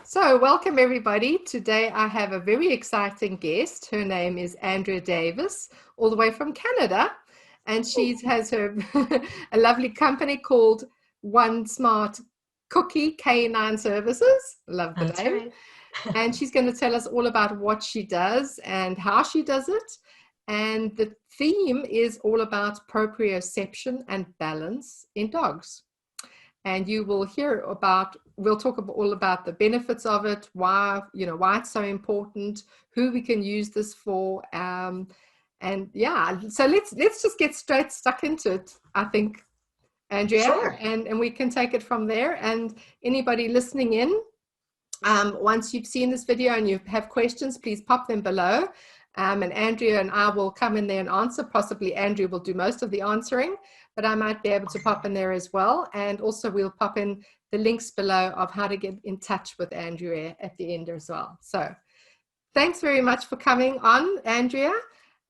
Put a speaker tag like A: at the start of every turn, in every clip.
A: So, welcome everybody. Today I have a very exciting guest. Her name is Andrea Davis, all the way from Canada, and she has her a lovely company called One Smart Cookie Canine Services. Love the
B: That's
A: name.
B: right.
A: And she's going to tell us all about what she does and how she does it. And the theme is all about proprioception and balance in dogs. And you will hear about, we'll talk all about the benefits of it, why it's so important, who we can use this for, and yeah, so let's just get straight stuck into it, I think, Andrea,
B: Sure.
A: and we can take it from there. And anybody listening in, once you've seen this video and you have questions, please pop them below. And Andrea and I will come in there and answer. Possibly Andrea will do most of the answering, but I might be able to pop in there as well. And also we'll pop in the links below of how to get in touch with Andrea at the end as well. So thanks very much for coming on, Andrea.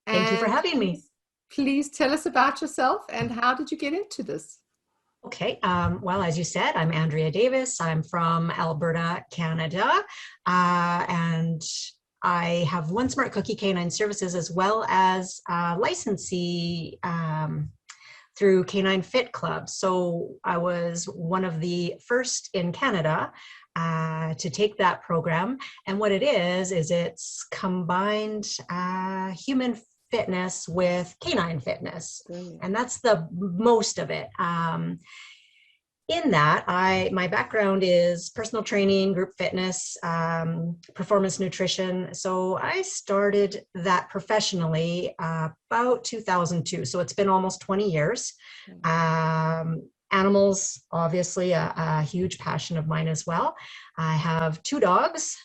B: Thank you for
A: And
B: having me.
A: please tell us about yourself and how did you get into this?
B: Okay. Well, as you said, I'm Andrea Davis. I'm from Alberta, Canada. And I have One Smart Cookie Canine Services as well as licensee through Canine Fit Club. So I was one of the first in Canada to take that program. And what it is it's combined human fitness with canine fitness.
A: Brilliant.
B: And that's the most of it. In that, my background is personal training, group fitness, performance nutrition. So I started that professionally about 2002. So it's been almost 20 years. Animals, obviously, a huge passion of mine as well. I have two dogs.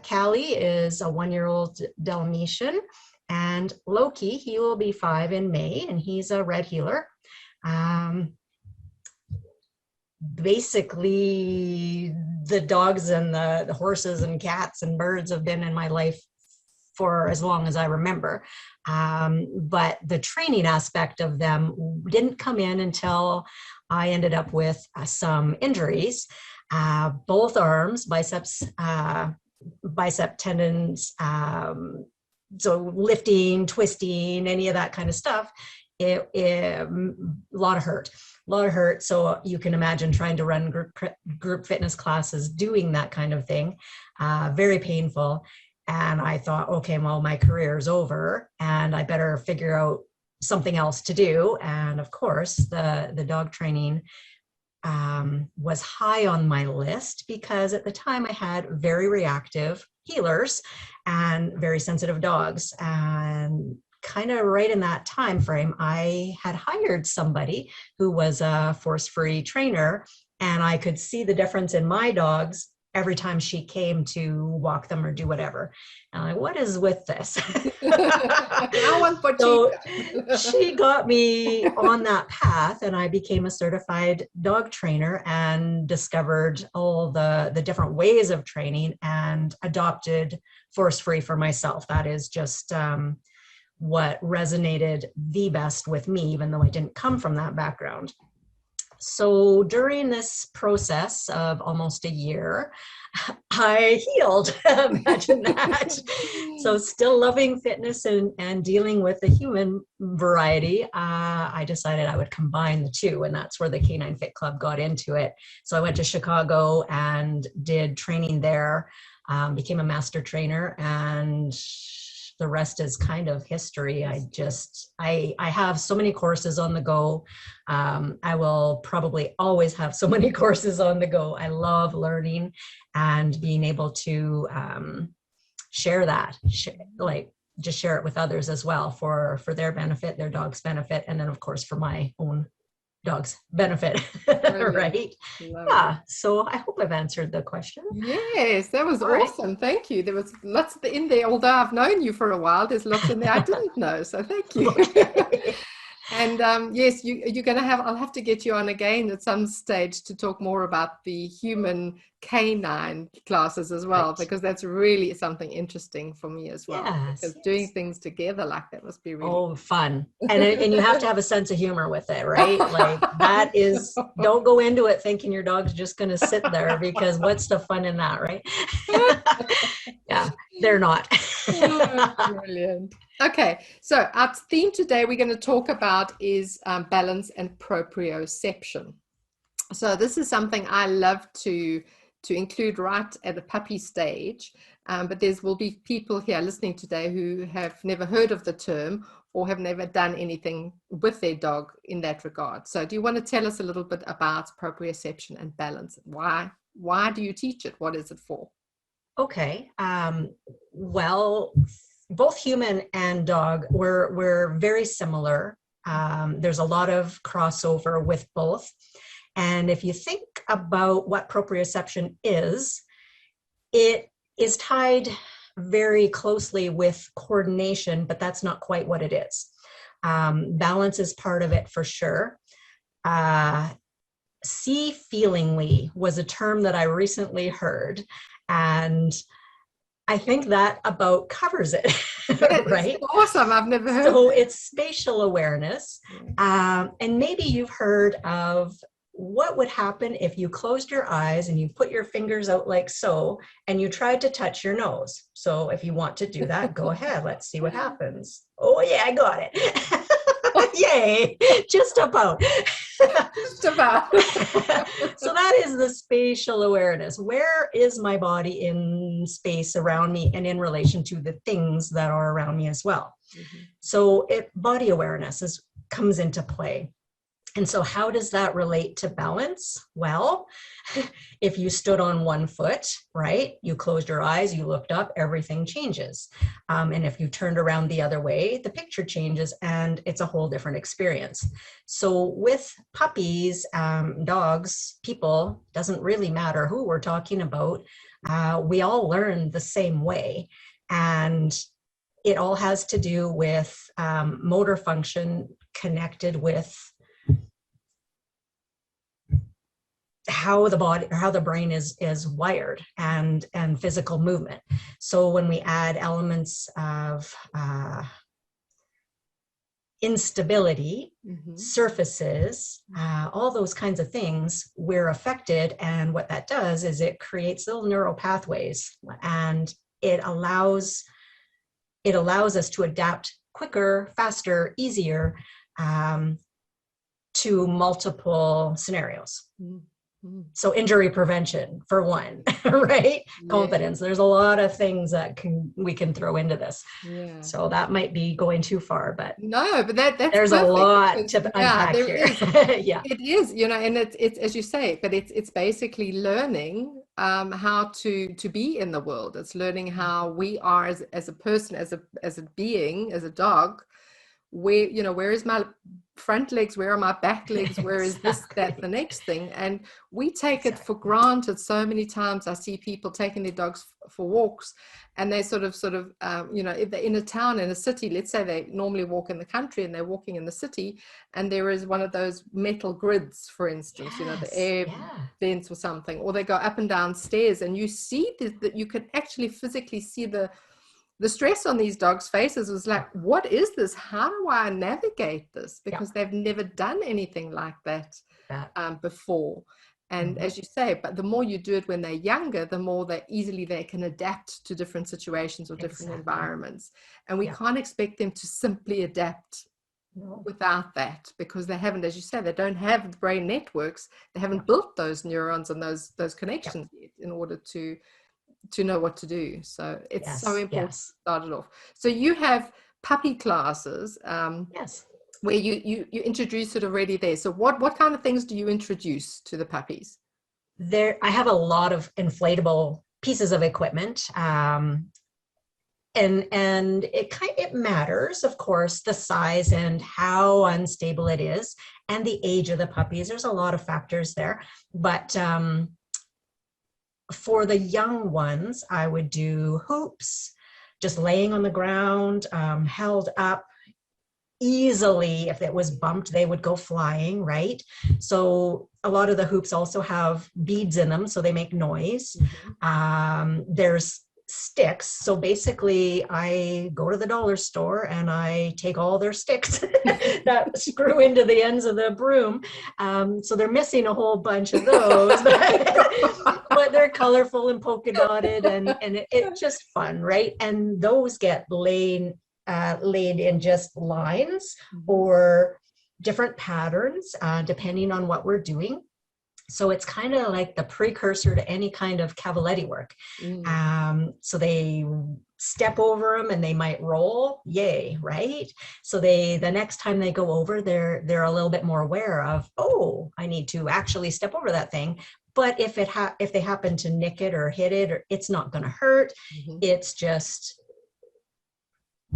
B: Callie is a 1-year-old Dalmatian, and Loki, he will be 5 in May, and he's a red heeler. Basically, the dogs and the horses and cats and birds have been in my life for as long as I remember. But the training aspect of them didn't come in until I ended up with some injuries, both arms, biceps, bicep tendons, so lifting, twisting, any of that kind of stuff, a lot of hurt. So you can imagine trying to run group fitness classes doing that kind of thing, very painful. And I thought, okay, well, my career is over and I better figure out something else to do. And of course, the dog training was high on my list because at the time I had very reactive healers and very sensitive dogs. And kind of right in that time frame, I had hired somebody who was a force-free trainer, and I could see the difference in my dogs every time she came to walk them or do whatever. And I'm like, what is with this? So she got me on that path, and I became a certified dog trainer and discovered all the different ways of training and adopted force-free for myself. That is just what resonated the best with me, even though I didn't come from that background. So during this process of almost a year, I healed. Imagine that. So still loving fitness and dealing with the human variety, I decided I would combine the two, and that's where the Canine Fit Club got into it. So I went to Chicago and did training there, became a master trainer, and the rest is kind of history. I have so many courses on the go. I will probably always have so many courses on the go. I love learning and being able to share that, just share it with others as well for their benefit, their dog's benefit, and then of course for my own dog's benefit. Right? Yeah. So I hope I've answered the question.
A: Yes, that was awesome. Right. Thank you. There was lots in there, although I've known you for a while, there's lots in there I didn't know. So thank you.
B: Okay.
A: And yes, you're going to have, I'll have to get you on again at some stage to talk more about the human canine classes as well,
B: Right.
A: because that's really something interesting for me as well.
B: Yes,
A: Because doing
B: yes.
A: things together like that must be really
B: Oh, fun. And you have to have a sense of humor with it, right? Like that is, don't go into it thinking your dog's just going to sit there, because what's the fun in that, right? Yeah, they're not.
A: Oh, brilliant. Okay, so our theme today we're going to talk about is balance and proprioception. So this is something I love to include right at the puppy stage, but will be people here listening today who have never heard of the term or have never done anything with their dog in that regard. So do you want to tell us a little bit about proprioception and balance? Why do you teach it? What is it for?
B: Okay. Well, both human and dog, we're very similar. There's a lot of crossover with both. And if you think about what proprioception is, it is tied very closely with coordination, but that's not quite what it is. Balance is part of it for sure. See feelingly was a term that I recently heard, and I think that about covers it,
A: That is
B: right?
A: awesome. I've never heard
B: So
A: that.
B: it's spatial awareness. And maybe you've heard of what would happen if you closed your eyes and you put your fingers out like so, and you tried to touch your nose. So if you want to do that, go ahead. Let's see what happens. Oh yeah, I got it. Yay, just about.
A: Just about.
B: So that is the spatial awareness. Where is my body in space around me and in relation to the things that are around me as well?
A: Mm-hmm.
B: So body awareness comes into play. And so how does that relate to balance? Well, if you stood on one foot, right, you closed your eyes, you looked up, everything changes. And if you turned around the other way, the picture changes and it's a whole different experience. So with puppies, dogs, people, doesn't really matter who we're talking about, we all learn the same way. And it all has to do with motor function connected with how the body or how the brain is wired and physical movement. So when we add elements of instability, surfaces, all those kinds of things, we're affected. And what that does is it creates little neural pathways, and it allows us to adapt quicker, faster, easier to multiple scenarios. So injury prevention for one, right? Yeah. Confidence. There's a lot of things that we can throw into this. Yeah. So that might be going too far, but
A: no, but that's
B: there's
A: perfect,
B: a lot to unpack here.
A: Yeah, it is, and it's as you say, but it's basically learning how to be in the world. It's learning how we are as a person, as a being, as a dog. Where is my front legs, where are my back legs, where is this, that, the next thing? And we take it for granted so many times. I see people taking their dogs for walks, and they sort of if they're in a town, in a city, let's say they normally walk in the country and they're walking in the city, and there is one of those metal grids, for instance, the air vents or something, or they go up and down stairs, and you see that you can actually physically see the stress on these dogs' faces. Was like, what is this? How do I navigate this? Because they've never done anything like that before. And as you say, but the more you do it when they're younger, the more easily they can adapt to different situations or different environments. And we can't expect them to simply adapt without that, because they haven't, as you say, they don't have the brain networks. They haven't built those neurons and those connections yet in order to know what to do. So it's so important to start it off. So you have puppy classes where you introduce it already there. So what kind of things do you introduce to the puppies?
B: I have a lot of inflatable pieces of equipment. And it matters, of course, the size and how unstable it is and the age of the puppies. There's a lot of factors there, but for the young ones, I would do hoops, just laying on the ground, held up, easily, if it was bumped, they would go flying, right? So a lot of the hoops also have beads in them, so they make noise. There's sticks. So basically, I go to the dollar store and I take all their sticks that screw into the ends of the broom. So they're missing a whole bunch of those, but they're colorful and polka dotted, and it's just fun, right? And those get laid in just lines or different patterns, depending on what we're doing. So it's kind of like the precursor to any kind of cavaletti work. So they step over them and they might roll, yay, right? So the next time they go over, they're a little bit more aware of, oh, I need to actually step over that thing. But if they happen to nick it or hit it, it's not going to hurt. It's just,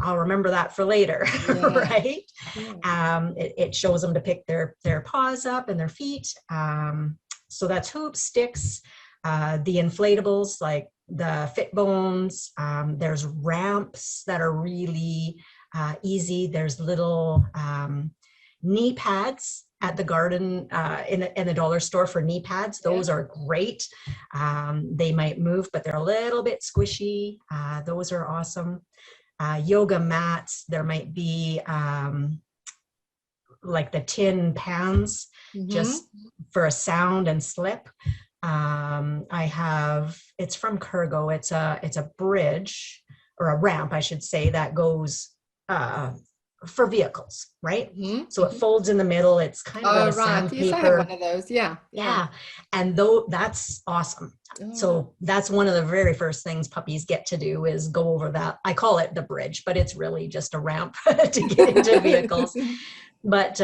B: I'll remember that for later, right? It shows them to pick their paws up and their feet. So that's hoops, sticks, the inflatables like the fit bones. There's ramps that are really easy. There's little knee pads at the garden in the dollar store for knee pads. Those are great. They might move, but they're a little bit squishy. Those are awesome. Yoga mats, there might be like the tin pans, just for a sound and slip. I have, it's from Kurgo. It's a bridge or a ramp, I should say, that goes for vehicles, right? So it folds in the middle. It's kind of a sandpaper.
A: Yes, I have one of those. Yeah.
B: And though that's awesome. So that's one of the very first things puppies get to do is go over that. I call it the bridge, but it's really just a ramp to get into vehicles. But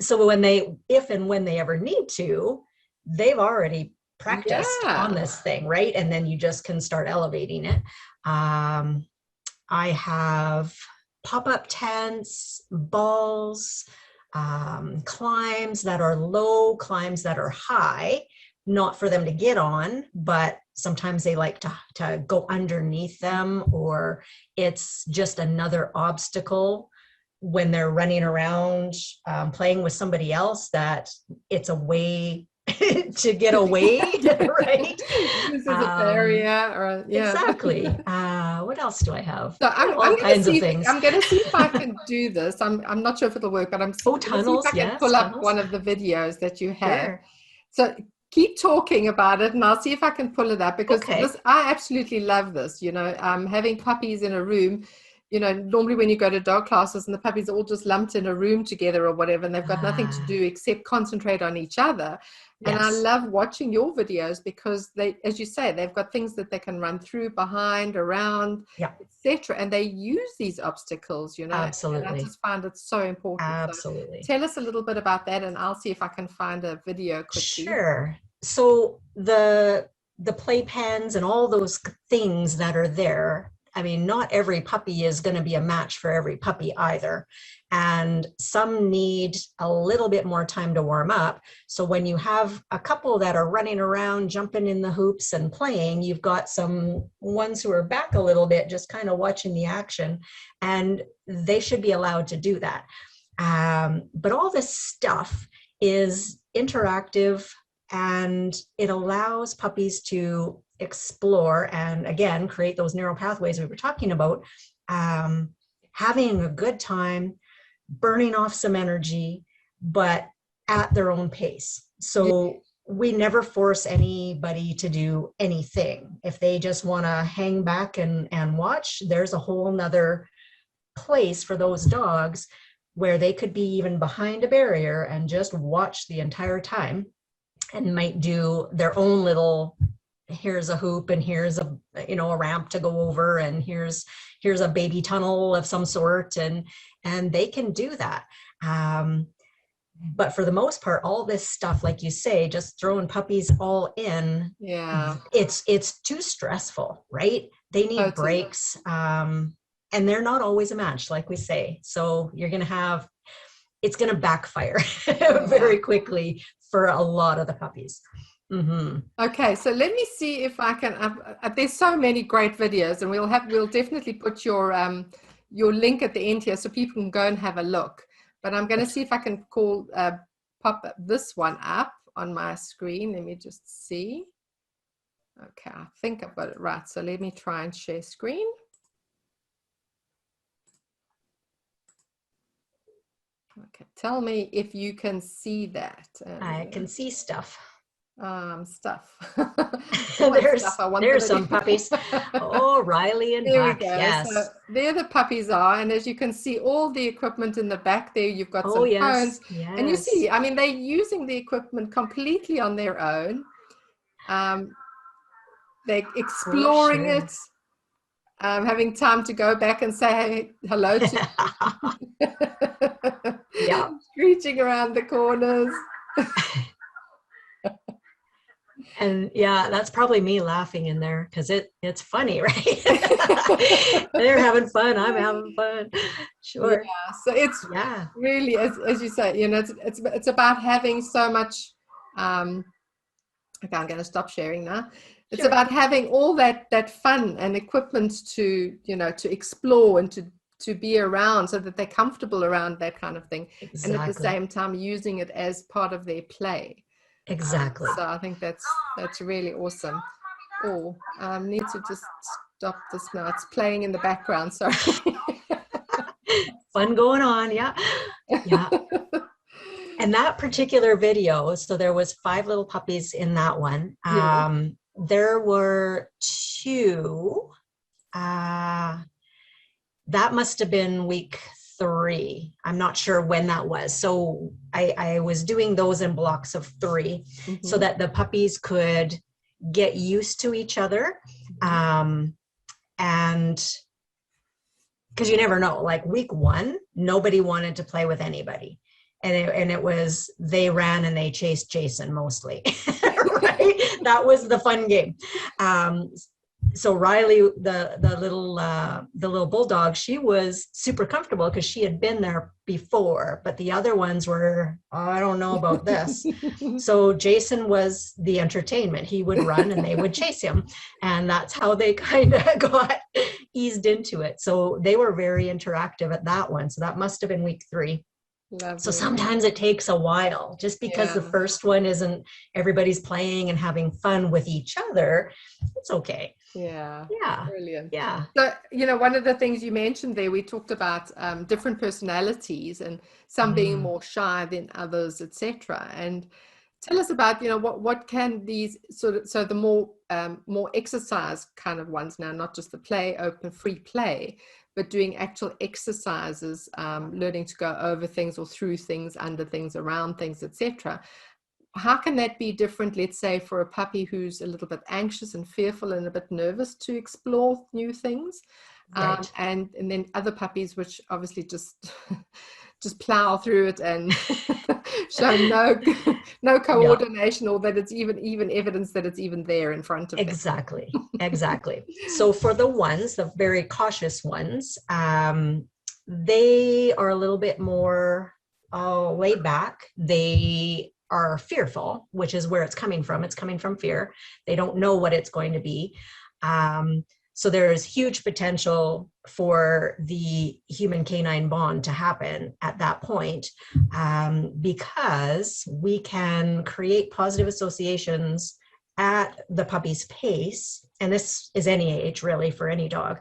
B: so if and when they ever need to, they've already practiced on this thing, right? And then you just can start elevating it. I have pop-up tents, balls, climbs that are low, climbs that are high, not for them to get on, but sometimes they like to go underneath them, or it's just another obstacle when they're running around playing with somebody else, that it's a way to get away, right?
A: This is a barrier, or
B: Exactly. What else do I have?
A: So I'm
B: all kinds of things.
A: I'm going to see if I can do this. I'm not sure if it'll work, but I'm going to see if I can pull up one of the videos that you have.
B: Sure.
A: So keep talking about it, and I'll see if I can pull it up, because I absolutely love this. Having puppies in a room. Normally when you go to dog classes and the puppies are all just lumped in a room together or whatever, and they've got nothing to do except concentrate on each other. And I love watching your videos, because they, as you say, they've got things that they can run through, behind, around, etc. And they use these obstacles,
B: Absolutely.
A: And I just find it so important.
B: Absolutely.
A: So tell us a little bit about that, and I'll see if I can find a video quickly.
B: Sure. So the playpens and all those things that are there, I mean, not every puppy is going to be a match for every puppy either. And some need a little bit more time to warm up. So when you have a couple that are running around, jumping in the hoops and playing, you've got some ones who are back a little bit, just kind of watching the action, and they should be allowed to do that. But all this stuff is interactive, and it allows puppies to explore and, again, create those neural pathways we were talking about, having a good time, burning off some energy, but at their own pace. So we never force anybody to do anything. If they just want to hang back and watch, there's a whole nother place for those dogs where they could be even behind a barrier and just watch the entire time, and might do their own little, here's a hoop and here's a ramp to go over, and here's a baby tunnel of some sort, and they can do that. But for the most part, all this stuff, like you say, just throwing puppies all in, it's too stressful, right? They need breaks, and they're not always a match, like we say. So it's going to backfire very quickly for a lot of the puppies.
A: Okay, so let me see if I can. There's so many great videos, and we'll definitely put your your link at the end here so people can go and have a look. But I'm going to see if I can pop this one up on my screen. Let me just see. Okay, I think I've got it right. So let me try and share screen. Okay, tell me if you can see that.
B: I can see stuff.
A: Stuff.
B: There's some puppies. Oh, Riley and
A: there
B: Buck.
A: We go.
B: Yes.
A: So there the puppies are, and as you can see, all the equipment in the back there. You've got some phones, and you see, I mean, they're using the equipment completely on their own. They're exploring it, having time to go back and say hello to.
B: Yeah.
A: Screeching around the corners.
B: And yeah, that's probably me laughing in there because it's funny, right? They're having fun. I'm having fun. Sure.
A: Yeah. So it's really, as you say, you know, it's about having so much. Okay, I'm going to stop sharing now. It's about having all that fun and equipment to, you know, to explore and to be around so that they're comfortable around that kind of thing. Exactly. And at the same time using it as part of their play.
B: Exactly.
A: So I think that's really awesome. Oh, I need to just stop this now. It's playing in the background. Sorry.
B: Fun going on. Yeah. Yeah. And that particular video, so there was 5 little puppies in that one. There were 2. That must have been week 3. I'm not sure when that was. So I was doing those in blocks of 3 so that the puppies could get used to each other. And because you never know, like week 1, nobody wanted to play with anybody. And it was, they ran and they chased Jason mostly, right? That was the fun game. So Riley, the little bulldog, she was super comfortable because she had been there before, but the other ones were, I don't know about this. So Jason was the entertainment. He would run and they would chase him. And that's how they kind of got eased into it. So they were very interactive at that one. So that must have been week 3. Lovely. So sometimes it takes a while just because the first one isn't everybody's playing and having fun with each other. It's okay.
A: Yeah. Brilliant.
B: Yeah.
A: So, you know, one of the things you mentioned there, we talked about different personalities and some being more shy than others, etc. And tell us about, you know, what can these so the more exercise kind of ones now, not just the play, open, free play, but doing actual exercises, learning to go over things or through things, under things, around things, etc. How can that be different, let's say, for a puppy who's a little bit anxious and fearful and a bit nervous to explore new things? Right. And then other puppies which obviously just plow through it and show no coordination, or that it's even evidence that it's even there in front of them.
B: Exactly. So for the very cautious ones, they are a little bit more laid back. They are fearful, which is where it's coming from. It's coming from fear. They don't know what it's going to be. So there's huge potential for the human canine bond to happen at that point, because we can create positive associations at the puppy's pace. And this is any age really for any dog.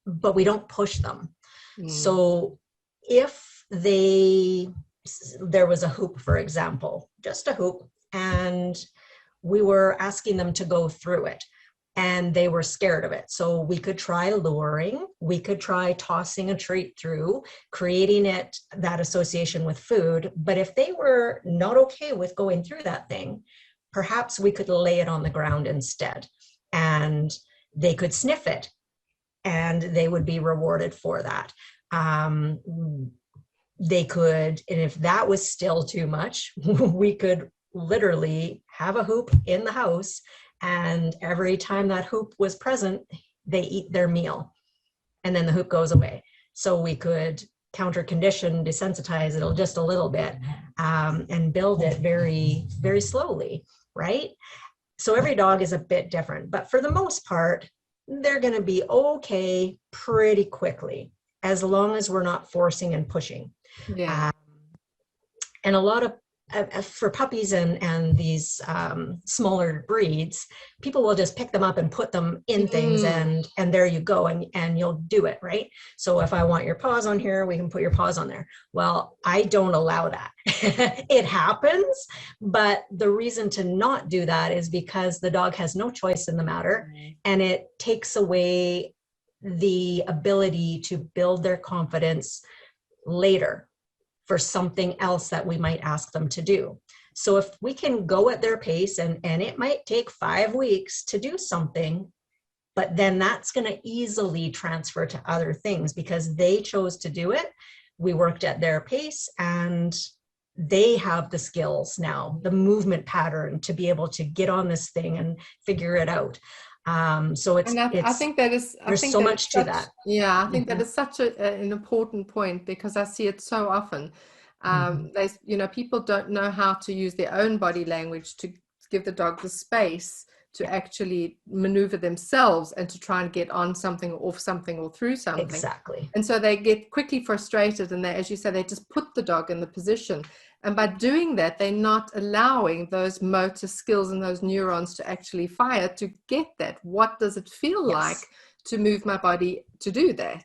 B: But we don't push them. So if there was a hoop, for example, just a hoop, and we were asking them to go through it, and they were scared of it. So we could try luring, we could try tossing a treat through, creating that association with food. But if they were not okay with going through that thing, perhaps we could lay it on the ground instead, and they could sniff it, and they would be rewarded for that. They could, and if that was still too much, we could literally have a hoop in the house, and every time that hoop was present, they eat their meal, and then the hoop goes away. So we could counter condition, desensitize it just a little bit, and build it very, very slowly, right? So every dog is a bit different, but for the most part, they're going to be okay pretty quickly, as long as we're not forcing and pushing.
A: Yeah.
B: And a lot of for puppies and these smaller breeds, people will just pick them up and put them in things, and there you go, and you'll do it, right? So if I want your paws on here, we can put your paws on there. Well, I don't allow that. It happens, but the reason to not do that is because the dog has no choice in the matter, and it takes away the ability to build their confidence later for something else that we might ask them to do. So if we can go at their pace, and it might take 5 weeks to do something, but then that's going to easily transfer to other things because they chose to do it. We worked at their pace, and they have the skills now, the movement pattern to be able to get on this thing and figure it out. So
A: I think that is,
B: there's so much to that.
A: Yeah, I think that is such an important point, because I see it so often. People don't know how to use their own body language to give the dog the space to actually maneuver themselves and to try and get on something, or off something, or through something.
B: Exactly.
A: And so they get quickly frustrated, and they, as you say, they just put the dog in the position. And by doing that, they're not allowing those motor skills and those neurons to actually fire to get that. What does it feel like to move my body to do that?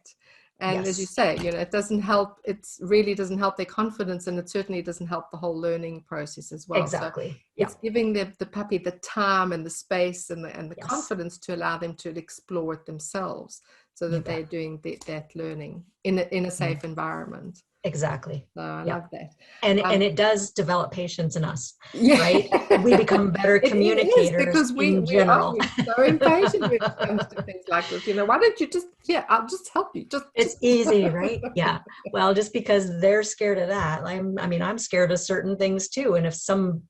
A: And as you say, it doesn't help. It really doesn't help their confidence, and it certainly doesn't help the whole learning process as well.
B: Exactly.
A: So it's giving the puppy the time and the space and the confidence to allow them to explore it themselves, so that they're doing that learning in a safe environment.
B: Exactly.
A: So I love that.
B: And it does develop patience in us, right? We become better communicators
A: because
B: in general.
A: We're so impatient when it comes to things like this. Why don't you just, I'll just help you.
B: It's easy, right? Yeah. Well, just because they're scared of that. I'm scared of certain things too. And if some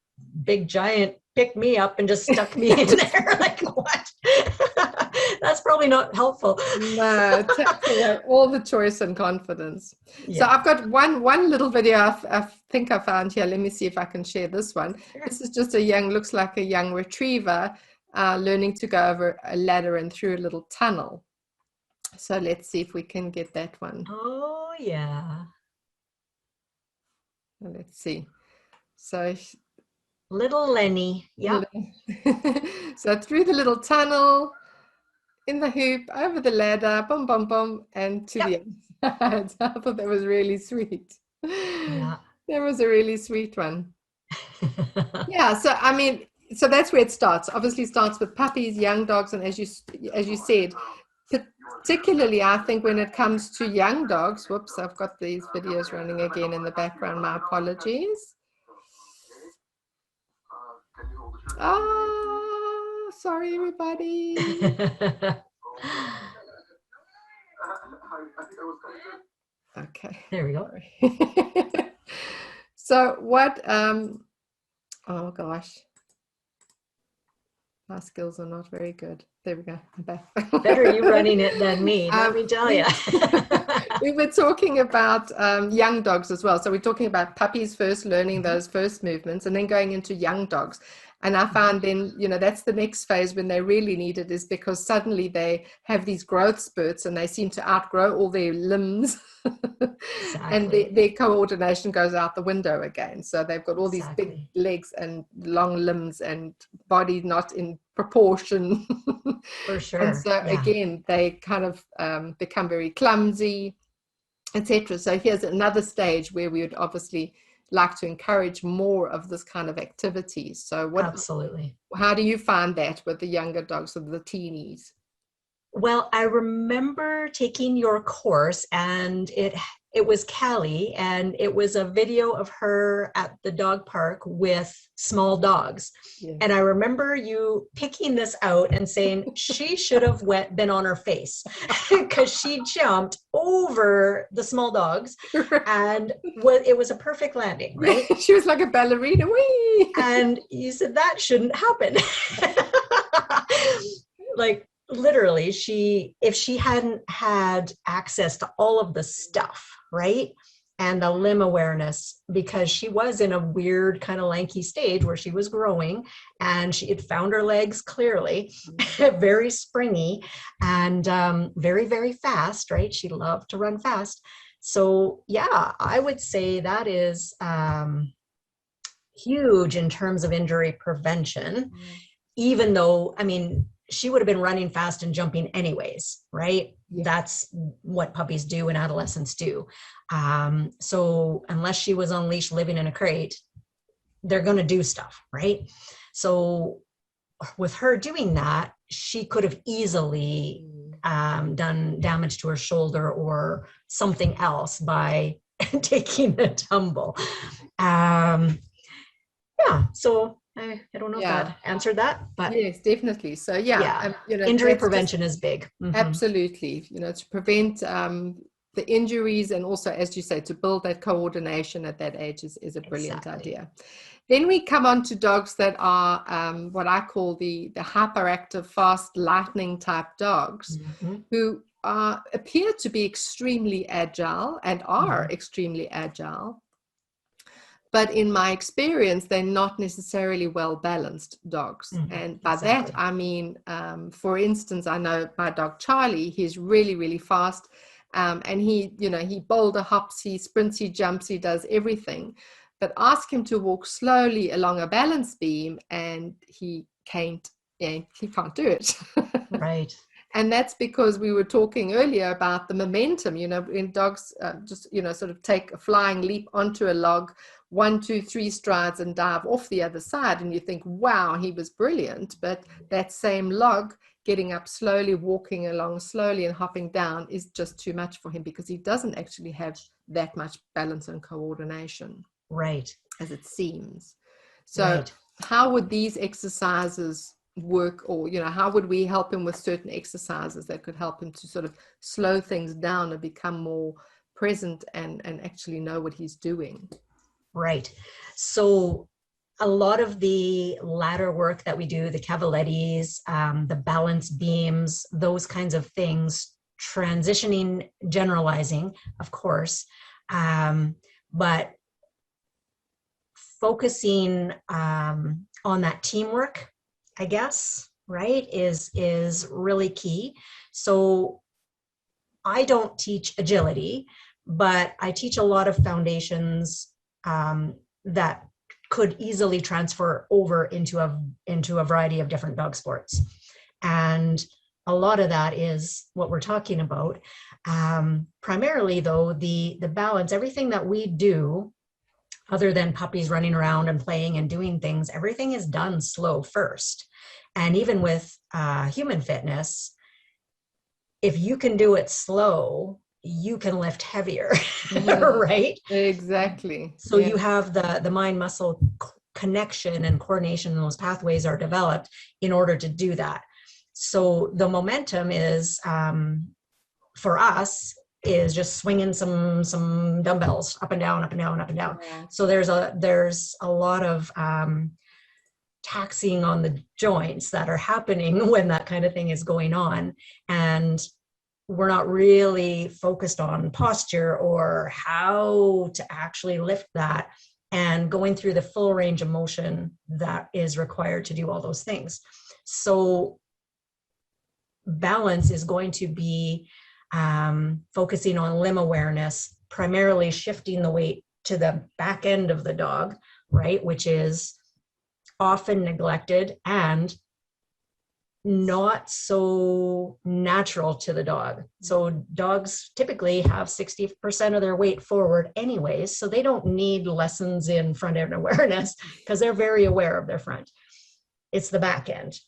B: big giant picked me up and just stuck me in there, like what? That's probably not helpful.
A: No, it takes away all the choice and confidence. So I've got one little video I think I found here. Let me see if I can share this one. Sure. This is just looks like a young retriever learning to go over a ladder and through a little tunnel. So let's see if we can get that one.
B: Oh, yeah.
A: Let's see. So
B: little Lenny. Yeah.
A: So through the little tunnel, in the hoop, over the ladder, bum, bum, bum, and to the other side. I thought that was really sweet.
B: Yeah.
A: That was a really sweet one. Yeah, so that's where it starts. Obviously starts with puppies, young dogs, and as you said, particularly I think when it comes to young dogs, whoops, I've got these videos running again in the background, my apologies. Sorry, everybody. Okay.
B: There we go.
A: So what, oh gosh. My skills are not very good. There we go. I'm back.
B: Better you running it than me, let me tell you.
A: We were talking about young dogs as well. So we're talking about puppies first, learning those first movements, and then going into young dogs. And I found then, that's the next phase when they really need it, is because suddenly they have these growth spurts and they seem to outgrow all their limbs. And their coordination goes out the window again. So they've got all these big legs and long limbs and body not in proportion.
B: For sure.
A: And so again, they kind of become very clumsy, etc. So here's another stage where we would obviously like to encourage more of this kind of activities. So
B: absolutely.
A: How do you find that with the younger dogs or the teenies?
B: Well, I remember taking your course, and it was Callie, and it was a video of her at the dog park with small dogs. Yeah. And I remember you picking this out and saying she should have been on her face because she jumped over the small dogs, and it was a perfect landing, right?
A: She was like a ballerina. Whee!
B: And you said that shouldn't happen. Like, literally, if she hadn't had access to all of the stuff, right, and the limb awareness, because she was in a weird kind of lanky stage where she was growing, and she had found her legs clearly, very springy, and very, very fast, right? She loved to run fast. So yeah, I would say that is huge in terms of injury prevention, even though, I mean, she would have been running fast and jumping anyways, right? Yeah. That's what puppies do and adolescents do. So unless she was on leash living in a crate, they're going to do stuff, right? So with her doing that, she could have easily done damage to her shoulder or something else by taking a tumble. Yeah, so I don't know if that answered that, but
A: yes, definitely. So yeah,
B: injury prevention is big.
A: Absolutely, to prevent the injuries, and also, as you say, to build that coordination at that age is a brilliant idea. Then we come on to dogs that are what I call the hyperactive, fast, lightning type dogs, who appear to be extremely agile and are extremely agile. But in my experience, they're not necessarily well-balanced dogs. And by that, I mean, for instance, I know my dog, Charlie, he's really, really fast. And he boulder hops, he sprints, he jumps, he does everything. But ask him to walk slowly along a balance beam and he can't do it.
B: Right.
A: And that's because we were talking earlier about the momentum, when dogs just, sort of take a flying leap onto a log, 1, 2, 3 strides and dive off the other side. And you think, wow, he was brilliant. But that same log getting up slowly, walking along slowly and hopping down is just too much for him, because he doesn't actually have that much balance and coordination.
B: Right.
A: As it seems. So how would these exercises work, or how would we help him with certain exercises that could help him to sort of slow things down and become more present and actually know what he's doing?
B: Right. So a lot of the ladder work that we do, the cavalettis, the balance beams, those kinds of things, transitioning, generalizing, of course, but focusing on that teamwork, I guess, right, is really key. So I don't teach agility, but I teach a lot of foundations that could easily transfer over into a variety of different dog sports. And a lot of that is what we're talking about. Primarily, though, the balance, everything that we do, other than puppies running around and playing and doing things, everything is done slow first. And even with human fitness, if you can do it slow, you can lift heavier, right?
A: Exactly.
B: So you have the mind-muscle connection and coordination, and those pathways are developed in order to do that. So the momentum is, for us, is just swinging some dumbbells up and down, up and down, up and down. So there's a lot of taxing on the joints that are happening when that kind of thing is going on, and we're not really focused on posture or how to actually lift that and going through the full range of motion that is required to do all those things. So balance is going to be focusing on limb awareness, primarily shifting the weight to the back end of the dog, right, which is often neglected and not so natural to the dog. So dogs typically have 60% of their weight forward anyways, so they don't need lessons in front end awareness because they're very aware of their front. It's the back end.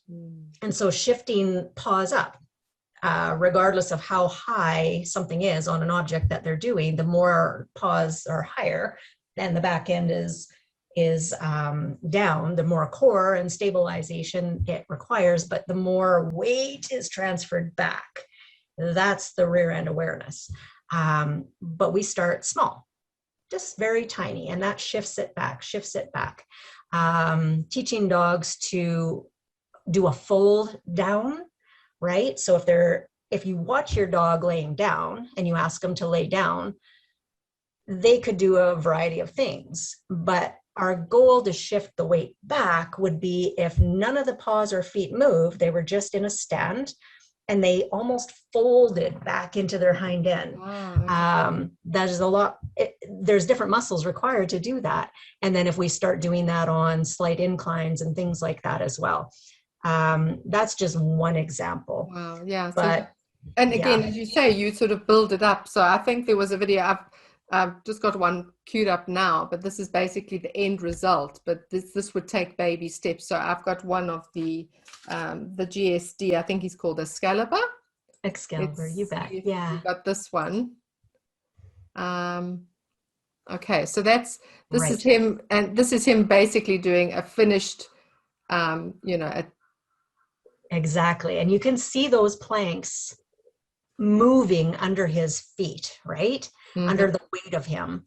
B: And so shifting paws up, regardless of how high something is on an object that they're doing, the more paws are higher and the back end is down, the more core and stabilization it requires, but the more weight is transferred back. That's the rear end awareness. But we start small, just very tiny, and that shifts it back. Teaching dogs to do a fold down, right? So if you watch your dog laying down and you ask them to lay down, they could do a variety of things, but our goal to shift the weight back would be if none of the paws or feet moved, they were just in a stand and they almost folded back into their hind end.
A: Wow, okay.
B: That is a lot. There's different muscles required to do that. And then if we start doing that on slight inclines and things like that as well. That's just one example.
A: Wow, yeah. So,
B: But
A: and again,
B: yeah,
A: as you say, you sort of build it up. So I think there was a video, I've just got one queued up now, but this is basically the end result. But this would take baby steps. So I've got one of the GSD, I think he's called Excalibur.
B: Excalibur, you bet. Yeah.
A: You got this one. Okay, so this is
B: Right.
A: him, and this is him basically doing a finished,
B: Exactly. And you can see those planks moving under his feet, right? Under the weight of him.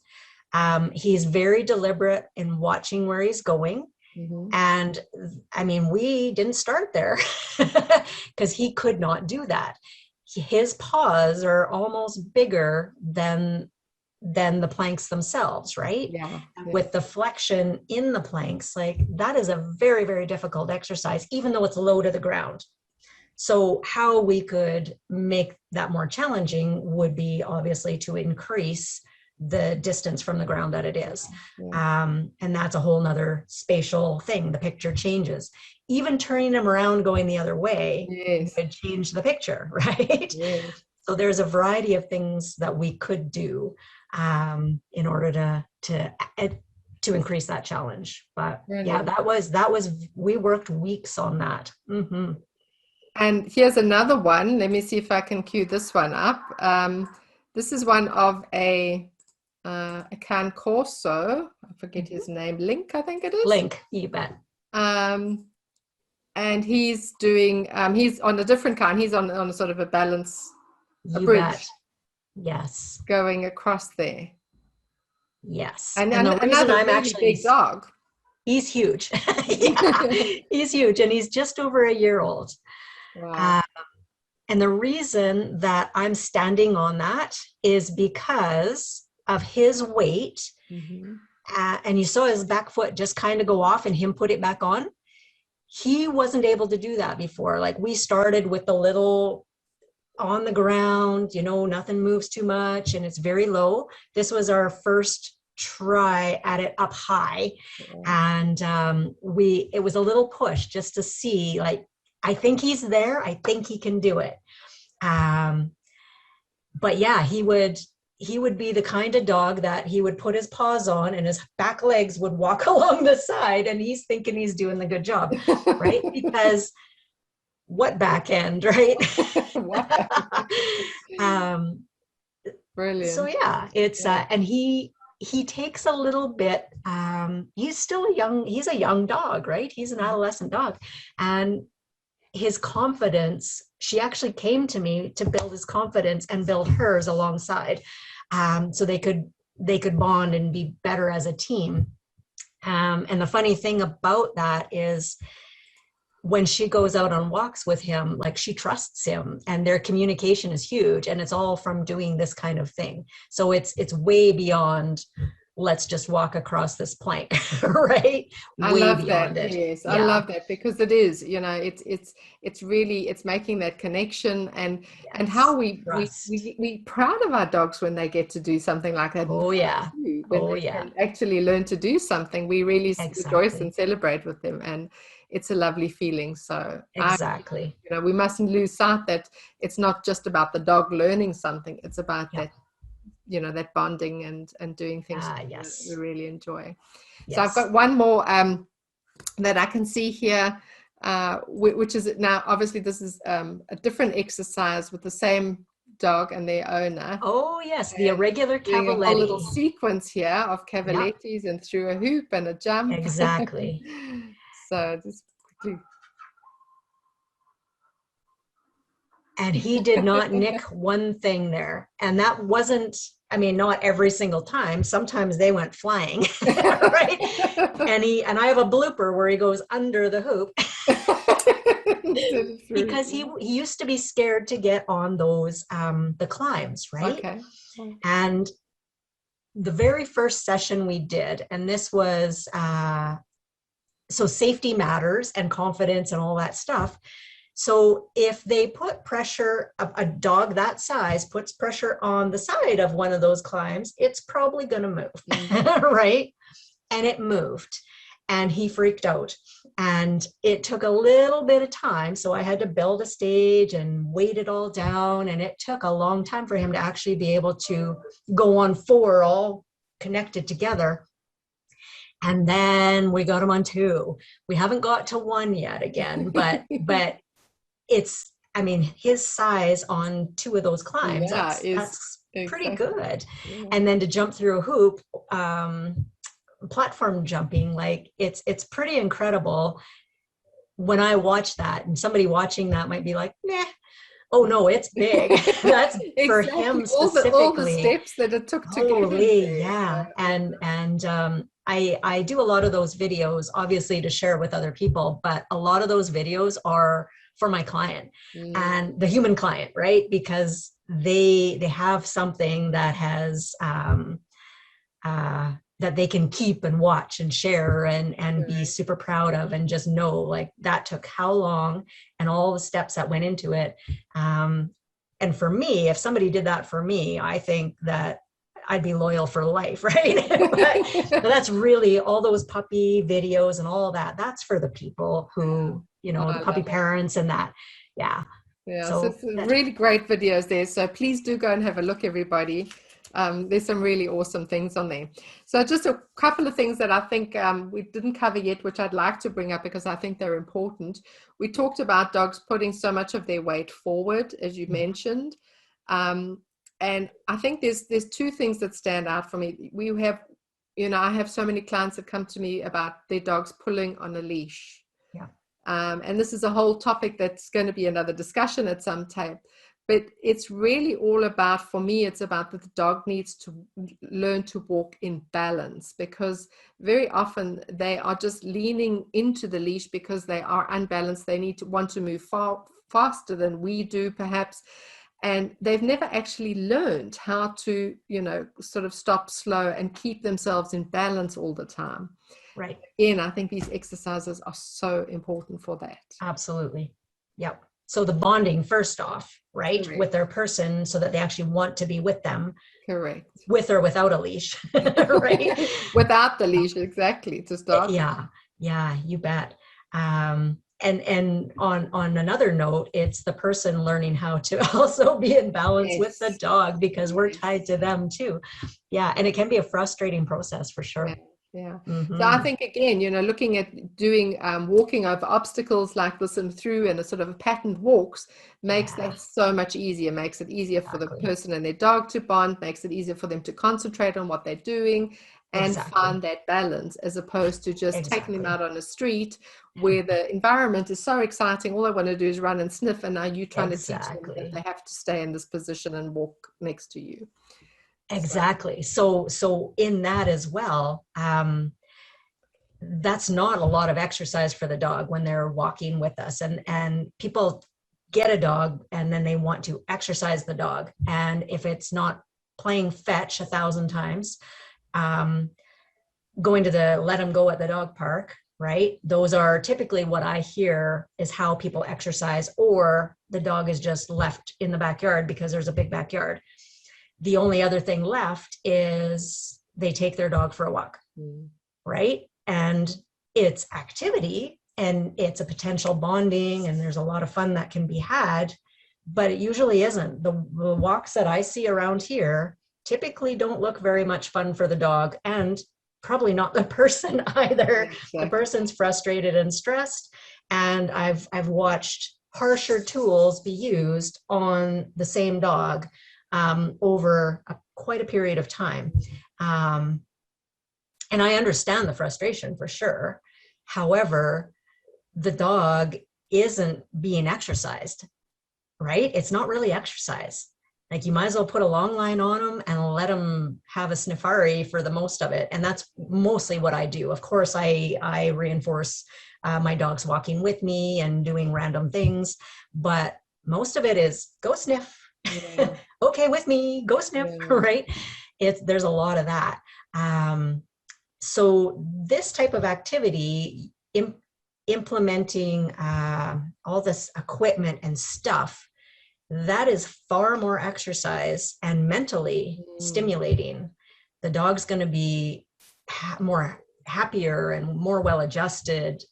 B: He's very deliberate in watching where he's going. And I mean, we didn't start there because he could not do that. His paws are almost bigger than the planks themselves, right?
A: Yeah.
B: With the flexion in the planks, like that is a very, very difficult exercise, even though it's low to the ground. So how we could make that more challenging would be obviously to increase the distance from the ground that it is. And that's a whole nother spatial thing. The picture changes. Even turning them around going the other way would change the picture, right?
A: Yes.
B: So there's a variety of things that we could do in order to increase that challenge. But yeah, that was we worked weeks on that.
A: And here's another one. Let me see if I can cue this one up. This is one of a can corso. I forget his name. Link, I think it is.
B: Link, you bet.
A: And he's doing. He's on a different kind. He's on a sort of a balance. A bridge. Bet.
B: Yes.
A: Going across there.
B: Yes.
A: And the reason I'm actually big dog.
B: He's huge. Yeah, he's huge, and he's just over a year old.
A: Wow.
B: And the reason that I'm standing on that is because of his weight. And you saw his back foot just kind of go off and him put it back on. He wasn't able to do that before. Like we started with the little on the ground, nothing moves too much and it's very low. This was our first try at it up high. And it was a little push just to see, like, I think he's there. I think he can do it. But yeah, he would be the kind of dog that he would put his paws on and his back legs would walk along the side and he's thinking he's doing the good job, right? Because what back end, right?
A: Brilliant.
B: So yeah, it's and he takes a little bit. He's a young dog, right? He's an adolescent dog, and his confidence. She actually came to me to build his confidence and build hers alongside, so they could bond and be better as a team. And the funny thing about that is, when she goes out on walks with him, like she trusts him and their communication is huge, and it's all from doing this kind of thing. So it's way beyond, let's just walk across this plank, right?
A: I love that. Yes, yeah. I love that, because it is, it's really, it's making that connection and how we proud of our dogs when they get to do something like that.
B: Oh yeah.
A: When they can actually learn to do something, we really rejoice and celebrate with them, and it's a lovely feeling. So
B: exactly,
A: we mustn't lose sight that it's not just about the dog learning something. It's about that, that bonding and doing things we really enjoy. Yes. So I've got one more that I can see here, which is now, obviously this is a different exercise with the same dog and their owner.
B: Oh yes, the irregular cavaletti.
A: A little sequence here of cavalettis and through a hoop and a jump.
B: Exactly.
A: So just quickly.
B: And he did not nick one thing there. And that wasn't, not every single time. Sometimes they went flying, right? And I have a blooper where he goes under the hoop. Because he used to be scared to get on those, the climbs, right?
A: Okay.
B: And the very first session we did, and this was, so safety matters and confidence and all that stuff. So if they put pressure, a dog that size puts pressure on the side of one of those climbs, it's probably going to move, right? And it moved, and he freaked out. And it took a little bit of time. So I had to build a stage and weight it all down. And it took a long time for him to actually be able to go on 4 all connected together. And then we got him on 2. We haven't got to 1 yet again, but it's, I mean, his size on 2 of those climbs, that's pretty good. Yeah. And then to jump through a hoop, platform jumping, like it's pretty incredible. When I watch that, and somebody watching that might be like, nah, oh no, it's big. That's exactly. For him specifically.
A: All the steps that it took to
B: get yeah. And I do a lot of those videos, obviously, to share with other people, but a lot of those videos are for my client and the human client, right? Because they have something that has that they can keep and watch and share and be super proud of, and just know, like, that took how long and all the steps that went into it. And for me, if somebody did that for me, I think that I'd be loyal for life, right? but that's really all those puppy videos and all that. That's for the people who, you know, the puppy parents and that. Yeah.
A: Yeah. So it's really great videos there. So please do go and have a look, everybody. There's some really awesome things on there. So just a couple of things that I think we didn't cover yet, which I'd like to bring up because I think they're important. We talked about dogs putting so much of their weight forward, as you mentioned. And I think there's 2 things that stand out for me. We have, you know, I have so many clients that come to me about their dogs pulling on a leash.
B: Yeah.
A: And this is a whole topic that's going to be another discussion at some time. But it's really all about, for me, it's about that the dog needs to learn to walk in balance, because very often they are just leaning into the leash because they are unbalanced. They want to move faster than we do, perhaps. And they've never actually learned how to, you know, sort of stop, slow, and keep themselves in balance all the time.
B: Right.
A: And I think these exercises are so important for that.
B: Absolutely. Yep. So the bonding, first off, right, correct, with their person, so that they actually want to be with them.
A: Correct.
B: With or without a leash, right?
A: Without the leash, exactly, to start.
B: Yeah, you bet. And on another note, it's the person learning how to also be in balance with the dog, because we're tied to them too. Yeah, and it can be a frustrating process for sure.
A: Yeah. Mm-hmm. So I think, again, you know, looking at doing walking over obstacles like this and through, and a sort of a patterned walks makes that so much easier, makes it easier for the person and their dog to bond, makes it easier for them to concentrate on what they're doing and find that balance, as opposed to just taking them out on the street where the environment is so exciting. All they want to do is run and sniff, and now you're trying to teach them that they have to stay in this position and walk next to you.
B: Exactly. So in that as well, that's not a lot of exercise for the dog when they're walking with us. And people get a dog and then they want to exercise the dog. And if it's not playing fetch 1,000 times, going to the let them go at the dog park, right? Those are typically what I hear is how people exercise, or the dog is just left in the backyard because there's a big backyard. The only other thing left is they take their dog for a walk, right? And it's activity and it's a potential bonding, and there's a lot of fun that can be had, but it usually isn't. The walks that I see around here typically don't look very much fun for the dog, and probably not the person either. Exactly. The person's frustrated and stressed, and I've watched harsher tools be used on the same dog over quite a period of time. And I understand the frustration for sure. However, the dog isn't being exercised, right? It's not really exercise. Like, you might as well put a long line on them and let them have a sniffari for the most of it. And that's mostly what I do. Of course, I reinforce my dogs walking with me and doing random things, but most of it is go sniff. Yeah. Okay, with me, go sniff, right? there's a lot of that. So this type of activity, implementing all this equipment and stuff, that is far more exercise and mentally stimulating. The dog's going to be more happier and more well-adjusted,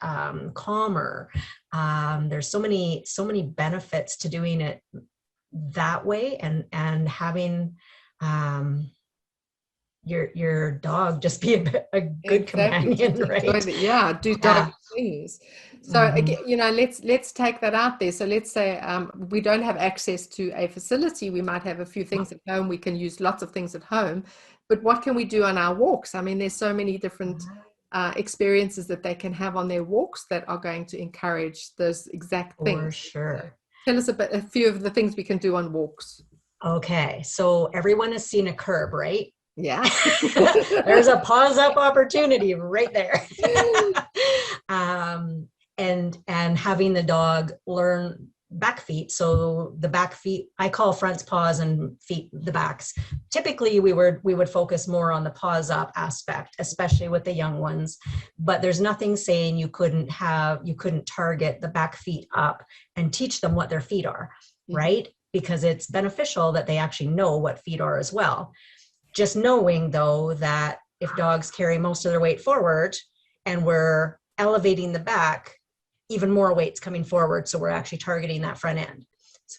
B: calmer. There's so many benefits to doing it that way, and having your dog just be a good companion, right?
A: Yeah, do dog things. So again, let's take that out there. So let's say we don't have access to a facility. We might have a few things at home. We can use lots of things at home, but what can we do on our walks? I mean, there's so many different experiences that they can have on their walks that are going to encourage those exact things.
B: For sure.
A: So tell us a few of the things we can do on walks. Okay,
B: so everyone has seen a curb, right?
A: Yeah.
B: There's a pause up opportunity right there. And having the dog learn back feet. So the back feet, I call fronts paws and feet the backs. Typically we would focus more on the paws up aspect, especially with the young ones, but there's nothing saying you couldn't target the back feet up and teach them what their feet are, right? Because it's beneficial that they actually know what feet are as well. Just knowing though that if dogs carry most of their weight forward and we're elevating the back, even more weight's coming forward. So we're actually targeting that front end,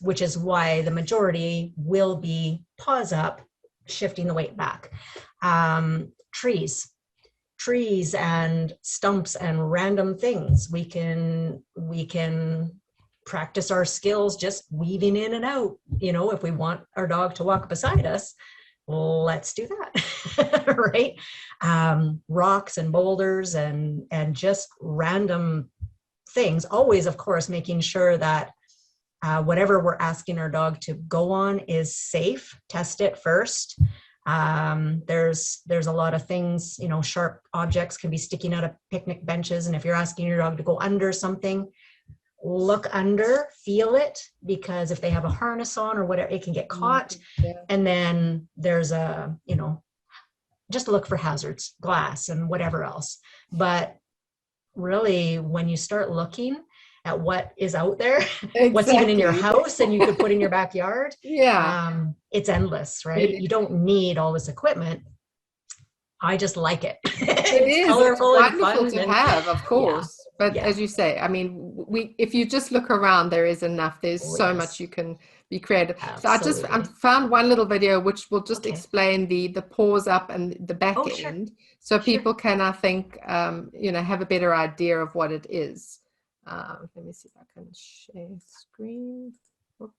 B: which is why the majority will be paws up, shifting the weight back. Trees and stumps and random things. We can practice our skills just weaving in and out. If we want our dog to walk beside us, let's do that. Right? Rocks and boulders and just random things, always, of course, making sure that whatever we're asking our dog to go on is safe. Test it first. There's a lot of things, sharp objects can be sticking out of picnic benches, and if you're asking your dog to go under something, look under, feel it, because if they have a harness on or whatever, it can get caught. And then there's just look for hazards, glass and whatever else. But really, when you start looking at what is out there, what's even in your house and you could put in your backyard, it's endless, right? You don't need all this equipment. I just like it.
A: It's colorful, it's wonderful and fun to have, of course. But as you say, I mean, if you just look around, there is enough. There's so much you can be creative. Absolutely. So I found one little video which will just explain the paws up and the back end, so people can, I think, have a better idea of what it is. Let me see if I can share screen. Oops.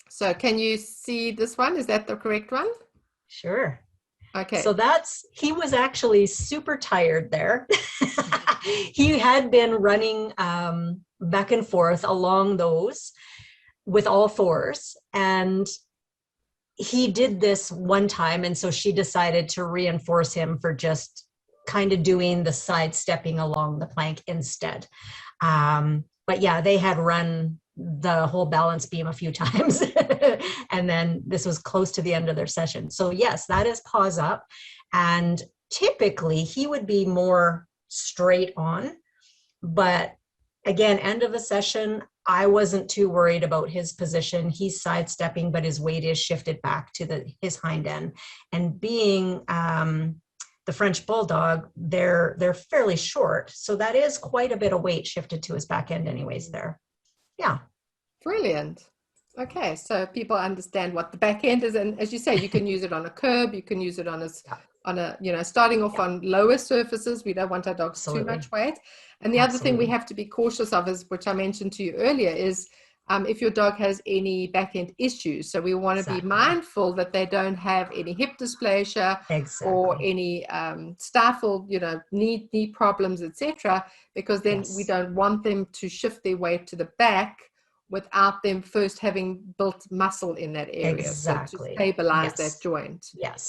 A: So can you see this one? Is that the correct one?
B: Sure.
A: Okay.
B: So he was actually super tired there. He had been running back and forth along those with all fours, and he did this one time, and so she decided to reinforce him for just kind of doing the sidestepping along the plank instead. But yeah, they had run the whole balance beam a few times and then this was close to the end of their session. So yes, that is paws up, and typically he would be more straight on, but again, end of a session, I wasn't too worried about his position. He's sidestepping, but his weight is shifted back to his hind end, and being the French Bulldog, they're fairly short, so that is quite a bit of weight shifted to his back end anyways there. Yeah.
A: Brilliant. Okay, so people understand what the back end is, and as you say, you can use it on a curb, you can use it on a starting off on lower surfaces. We don't want our dogs too much weight. And the other thing we have to be cautious of is, which I mentioned to you earlier, is if your dog has any back end issues. So we want to be mindful that they don't have any hip dysplasia or any stifle, knee problems, etc. Because then we don't want them to shift their weight to the back without them first having built muscle in that area. So to stabilize that joint.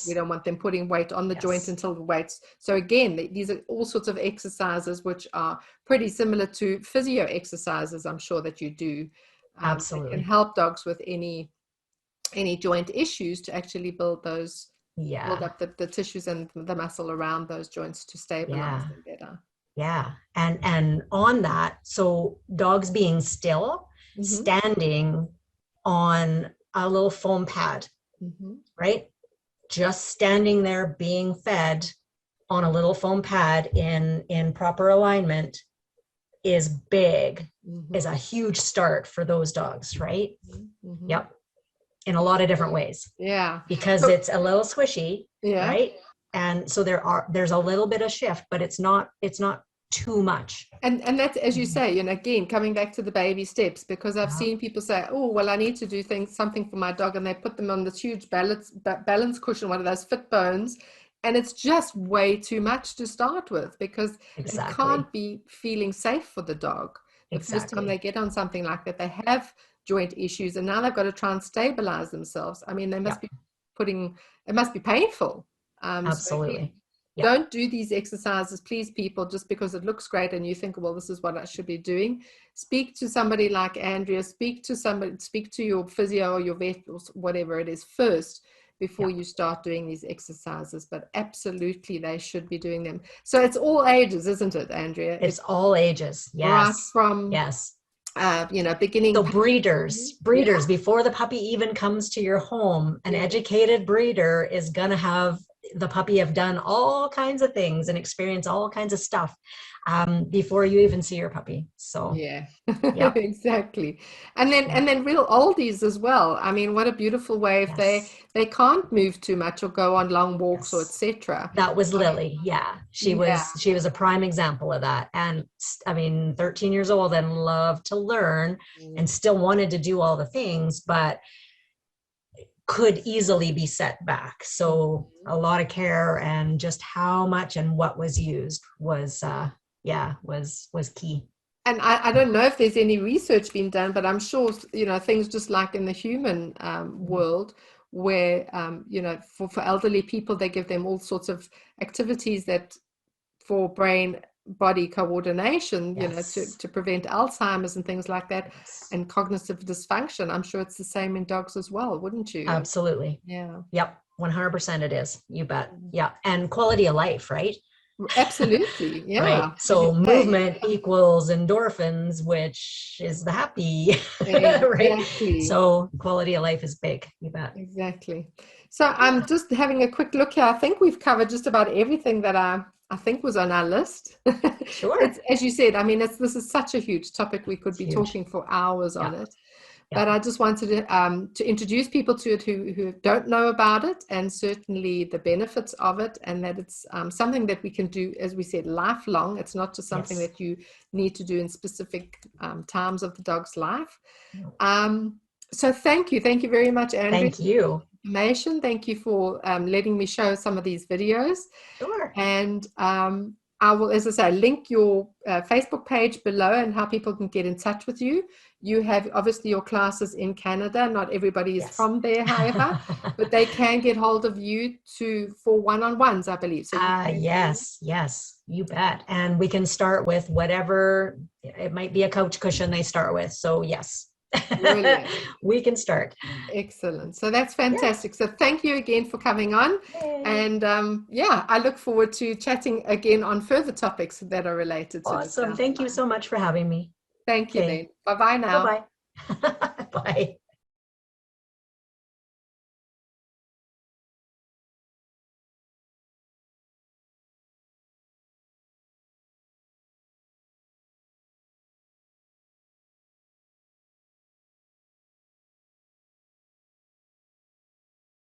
A: We don't want them putting weight on the joint until the weight's. So again, these are all sorts of exercises which are pretty similar to physio exercises, I'm sure that you do That can
B: Absolutely.
A: help dogs with any joint issues to actually build
B: Yeah.
A: up the tissues and the muscle around those joints to stabilize
B: Yeah.
A: them better.
B: Yeah. And on that, so dogs being still,
A: Mm-hmm.
B: standing on a little foam pad,
A: Mm-hmm.
B: right? Just standing there being fed on a little foam pad in proper alignment is big,
A: Mm-hmm.
B: is a huge start for those dogs, right?
A: Mm-hmm.
B: Yep. In a lot of different ways,
A: Yeah.
B: because
A: So,
B: it's a little squishy,
A: yeah.
B: right? And so there's a little bit of shift, but it's not too much.
A: And that's, as you say, again, coming back to the baby steps, because I've
B: Yeah,
A: seen people say, oh, well, I need to do something for my dog, and they put them on this huge balance cushion, one of those fit bones, and it's just way too much to start with, because it
B: exactly.
A: can't be feeling safe for the dog. The first time they
B: Exactly.
A: get on something like that, they have joint issues, and now they've got to try and stabilize themselves. I mean, they must
B: Yep.
A: be it must be painful. So again,
B: Absolutely. Yep.
A: don't do these exercises, please, people, just because it looks great and you think, well, this is what I should be doing. Speak to somebody like Andrea, speak to your physio or your vet or whatever it is first before
B: Yep.
A: you start doing these exercises. But absolutely, they should be doing them. So it's all ages, isn't it, Andrea?
B: It's
A: It's
B: all ages.
A: right
B: Yes.
A: from,
B: Yes.
A: beginning.
B: So breeders,
A: Yeah,
B: before the puppy even comes to your home, an
A: yeah.
B: educated breeder is going to have the puppy have done all kinds of things and experience all kinds of stuff before you even see your puppy. So,
A: Yeah,
B: yep.
A: exactly. And then
B: Yep.
A: real oldies as well. I mean, what a beautiful way if
B: Yes.
A: they can't move too much or go on long walks or
B: Yes.
A: etc.
B: That was Lily. Yeah.
A: Yeah.
B: She was a prime example of that. And I mean, 13 years old and loved to learn and still wanted to do all the things, but could easily be set back. So
A: Mhm.
B: a lot of care and just how much and what was used was was key.
A: And I don't know if there's any research being done, but I'm sure, things just like in the human world, where, for elderly people, they give them all sorts of activities that for brain body coordination,
B: Yes.
A: to prevent Alzheimer's and things like that,
B: Yes.
A: and cognitive dysfunction. I'm sure it's the same in dogs as well, wouldn't you?
B: Absolutely.
A: Yeah.
B: Yep. 100% it is. You bet. Yeah. And quality of life, right?
A: Absolutely.
B: Right.
A: Yeah. As you
B: So
A: say.
B: movement equals endorphins, which is the happy, right?
A: Exactly.
B: So quality of life is big. You bet.
A: Exactly. So I'm just having a quick look here. I think we've covered just about everything that I think was on our list. It's,
B: Sure.
A: as you said, I mean, this is such a huge topic. We could
B: It's
A: be
B: huge.
A: talking for hours on
B: Yeah.
A: it.
B: Yeah.
A: But I just wanted to introduce people to it who don't know about it, and certainly the benefits of it, and that it's something that we can do, as we said, lifelong. It's not just something
B: Yes.
A: that you need to do in specific times of the dog's life.
B: No.
A: Um, so thank you very much, Andrea,
B: Thank you.
A: information. Thank you for letting me show some of these videos.
B: Sure.
A: And I will, as I say, link your Facebook page below and how people can get in touch with you. You have obviously your classes in Canada. Not everybody is
B: Yes.
A: from there, however, but they can get hold of you for one-on-ones, I believe. So you can do.
B: Yes, yes, you bet. And we can start with whatever, it might be a couch cushion they start with. So, yes,
A: Brilliant.
B: we can start.
A: Excellent. So that's
B: Yeah.
A: fantastic. So thank you again for coming on.
B: Yay.
A: And yeah, I look forward to chatting again on further topics that are related to this
B: Awesome.
A: down the
B: Thank you
A: line.
B: so much for having me.
A: Thank you
B: Okay.
A: then. Bye bye now.
B: Bye-bye. Bye.